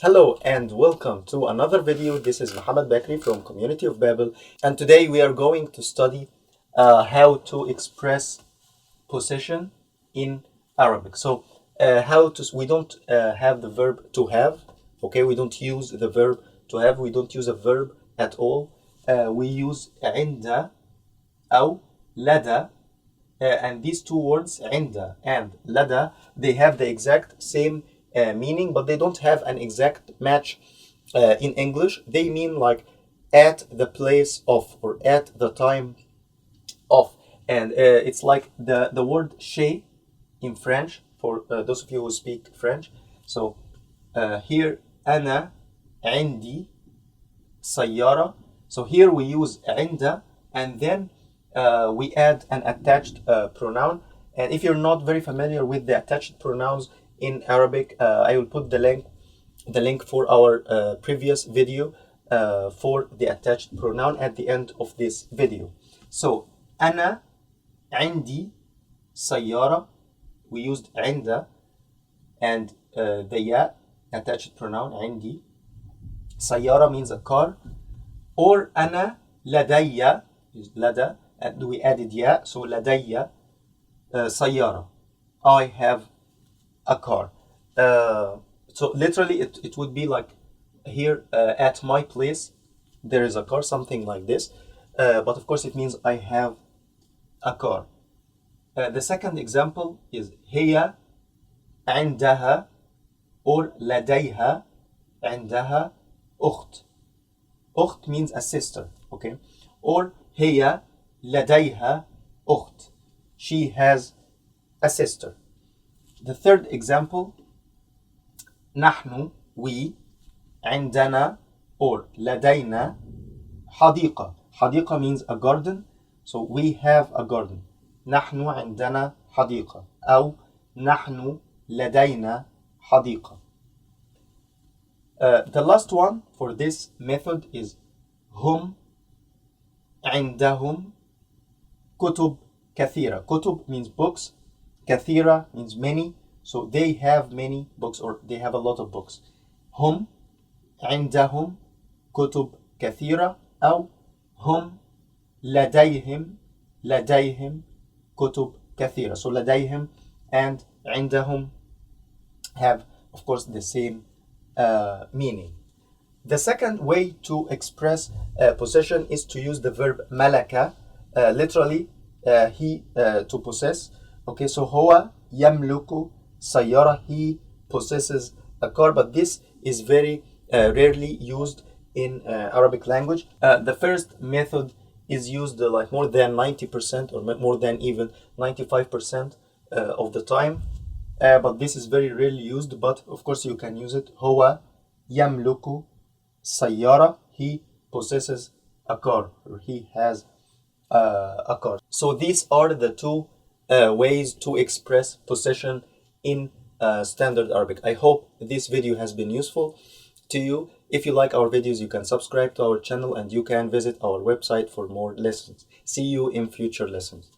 Hello and welcome to another video. This is Mohammed Bakri from Community of Babel, and today we are going to study how to express possession in Arabic. So we don't have the verb to have. Okay, we don't use the verb to have. We don't use a verb at all. We use عند أو لدى. And these two words, عند and لدى, they have the exact same meaning, but they don't have an exact match in English. They mean like at the place of or at the time of. And it's like the word chez in French, for those of you who speak French. So here, أنا عندي سيارة. So here we use عند and then we add an attached pronoun. And if you're not very familiar with the attached pronouns in Arabic, I will put the link for our previous video for the attached pronoun at the end of this video. So أنا عندي سيارة. We used عند and the يا attached pronoun عندي. سيارة means a car. Or أنا لدي is لدى and we added يا, so لدي سيارة. I have a car. So literally it would be like here at my place there is a car, something like this. But of course it means I have a car. The second example is هي عندها or لديها عندها أخت. أخت means a sister, okay? Or هي لديها أخت. She has a sister. The third example, نحن, we, عندنا or لدينا حديقة. حديقة means a garden, so we have a garden. نحن عندنا حديقة أو نحن لدينا حديقة. The last one for this method is هم عندهم كتب كثيرة. كتب means books. كثيرة means many, so they have many books or they have a lot of books. هم عندهم كتب كثيرة أو هم لديهم كتب كثيرة. So لديهم and عندهم have, of course, the same meaning. The second way to express possession is to use the verb ملك, literally he, to possess. Okay, so هو يملك سيارة, he possesses a car, but this is very rarely used in Arabic language. The first method is used like more than 90% or more than even 95% of the time, but this is very rarely used, but of course you can use it. هو يملك سيارة, he possesses a car or he has a car. So these are the two ways to express possession in standard Arabic. I hope this video has been useful to you. If you like our videos, you can subscribe to our channel and you can visit our website for more lessons. See you in future lessons.